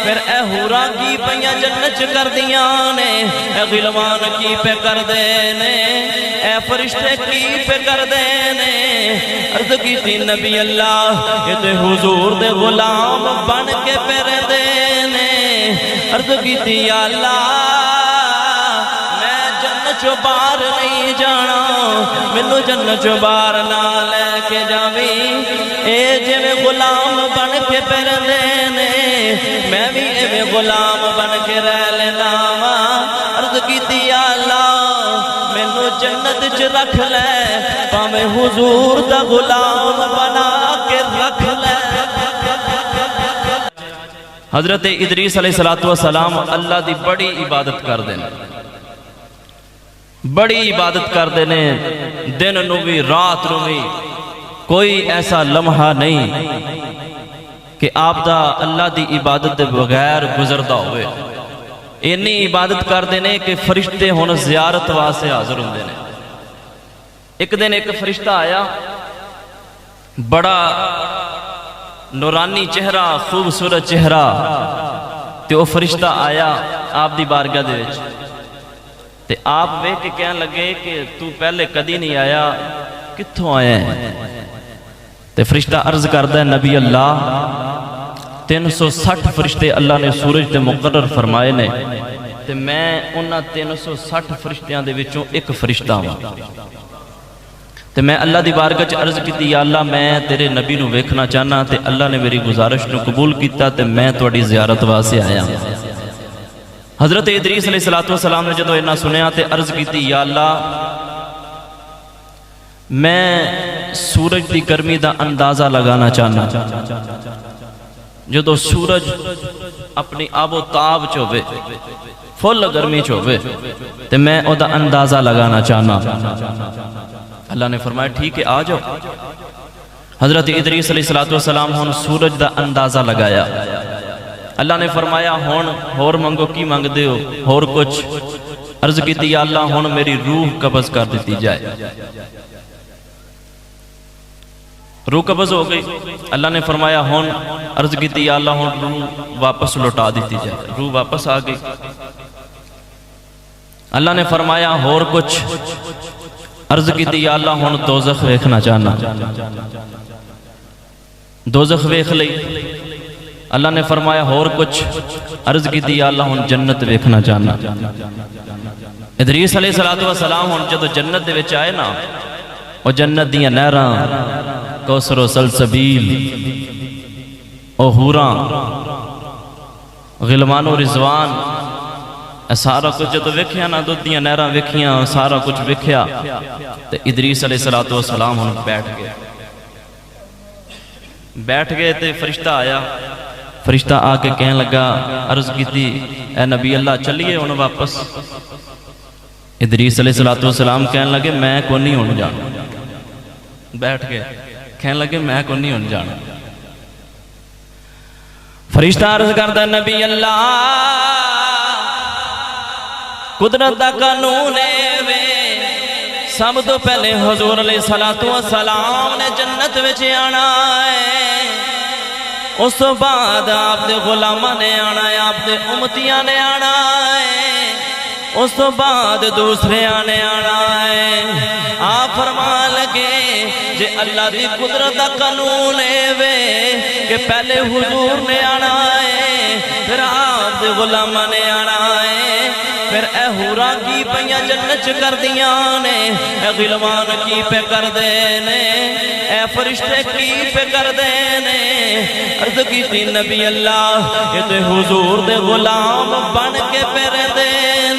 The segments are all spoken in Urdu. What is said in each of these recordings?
پھر اے حوراں کی پئیاں جنت چ کردیاں نے، اے غلمان کی پہ کر دے نے، اے فرشتے کی پہ کر دے نے۔ عرض کی تھی نبی اللہ یہ تے حضور دے غلام بن کے پھر دے نے۔ عرض کی تھی یا اللہ میں جنت چو باہر نہیں جانا، مینوں جنت چو باہر نہ لے کے جاویں، اے جویں غلام بن کے پھر دے نے، میں بھی ایویں غلام بن کے رہ لینا وا۔ عرض کیتی یا اللہ مینوں جنت چ رکھ لے، پاویں حضور دا غلام بنا کے رکھ لے۔ حضرت ادریس علیہ السلام اللہ دی بڑی عبادت کر دے، بڑی عبادت کر دے نے، دن نو بھی رات نو بھی کوئی ایسا لمحہ نہیں کہ آپ دا اللہ دی عبادت دے بغیر گزردہ ہوئے۔ اینی عبادت کر دینے کہ فرشتے ہون زیارت واسے حاضر ہوں دینے۔ ایک دن ایک فرشتہ آیا، بڑا نورانی چہرہ، خوبصورت چہرہ، تے وہ فرشتہ آیا آپ دی بارگاہ دے وچ، تے آپ ویکھ کے کہنے لگے کہ تو پہلے کدی نہیں آیا، کتھوں آیا ہے؟ تے فرشتہ عرض کردہ ہے نبی اللہ 360 فرشتے اللہ نے سورج تے مقرر فرمائے نے، تے میں انہاں 360 فرشتیاں دے وچوں ایک فرشتہ ہوں، تے میں اللہ دی بارگاہ چ عرض کیتی یا اللہ میں تیرے نبی نو ویکھنا چاہنا، تے اللہ نے میری گزارش نو قبول کیتا، تے میں تواڈی زیارت واسطے آیا۔ حضرت ادریس علیہ السلام نے جدو اینا سنیا تے عرض کیتی یا اللہ میں سورج دی گرمی دا اندازہ لگانا چاہنا، جدو سورج اپنی آب و تاب چوبے فل گرمی چوبے تے میں او دا اندازہ لگانا چاہنا۔ اللہ نے فرمایا ٹھیک ہے آ جاؤ۔ حضرت ادریس علیہ السلام ہون سورج دا اندازہ لگایا۔ اللہ نے فرمایا ہون ہور منگو کی مانگ دے ہو، ہور کچھ؟ عرض کی تھی یا اللہ ہون میری روح قبض کر دیتی جائے۔ روح قبض ہو گئی۔ اللہ نے فرمایا ہون، عرض کی تھی یا اللہ ہون روح واپس لوٹا دیتی جائے۔ روح واپس آ گئی۔ اللہ نے فرمایا ہور کچھ؟ عرض کی تھی یا اللہ ہون دوزخ ویکھنا چاہنا۔ دوزخ ویکھ لئی۔ اللہ نے فرمایا ہور کچھ؟ عرض کی تھی یا اللہ ہون جنت ویکھنا چاہنا۔ ادریس علیہ السلام ہون جدو جنت دے وچ آئے نا، وہ جنت دیاں نہراں، کوثر و سلسبیل، او حوراں، غلمان و رضوان، سارا کچھ جدو ویکھیا نا، دو دیاں نہراں ویکھیاں، سارا کچھ ویکھیا، تے ادریس علیہ السلام ہون بیٹھ گئے تے فرشتہ آیا۔ فرشتہ آ کے کہنے لگا، عرض کی تھی اے نبی اللہ چلیے ہون واپس۔ ادریس علیہ السلام کہنے لگے میں کو نہیں ہون جانا۔ بیٹھ گئے، کہنے لگے میں کو نہیں ہون جانا۔ فرشتہ عرض کرتا نبی اللہ قدرت دا قانون ہے، سب تو پہلے حضور علیہ السلام نے جنت وچ آنا ہے، اس تو بعد آپ دے غلاماں نے آنا ہے، آپ دے امتیاں نے آنا ہے، اس تو بعد دوسرے آنے آنا ہے۔ آپ فرما لگے جے اللہ دی قدرت دا قانون ہے کہ پہلے حضور نے آنا ہے، پھر آپ دے غلاماں نے آنا ہے، پھر اے حوراں کی پئیاں جنت چ کردیاں نے، اے غلمان کی پہ کر دے نے، اے فرشتے کی پہ کر دے نے۔ عرض کی تھی نبی اللہ یہ تے حضور دے غلام بن کے پھر دے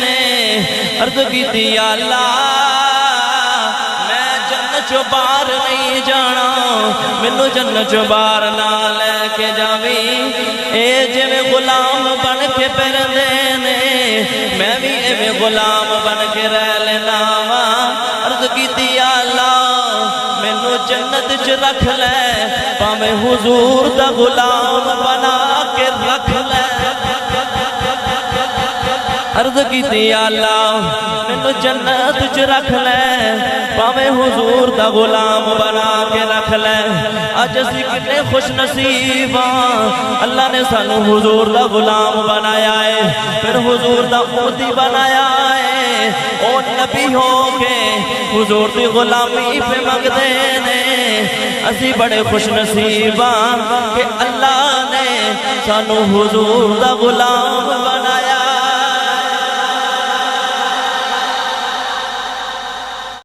نے۔ عرض کی تھی یا اللہ میں جنت چو باہر نہیں جانا، مینوں جنت چو باہر نہ لے کے جاویں، اے جویں غلام بن کے پھر دے نے، میں بھی ایویں غلام بن کے رہ لینا وا۔ عرض کیتی یا اللہ مینوں جنت چ رکھ لے، پاویں حضور دا غلام بنا کے رکھ لے۔ عرض کیتی یا اللہ مینوں جنت چ رکھ لے پاویں حضور دا غلام بنا کے رکھ لے اج اسی کنے خوش نصیب ہاں اللہ نے سانو حضور دا غلام بنایا ہے پھر حضور دا امتی بنایا ہے او نبی ہو کے حضور دی غلامی پہ منگدے نے اسی بڑے خوش نصیب ہاں کہ اللہ نے سانو حضور دا غلام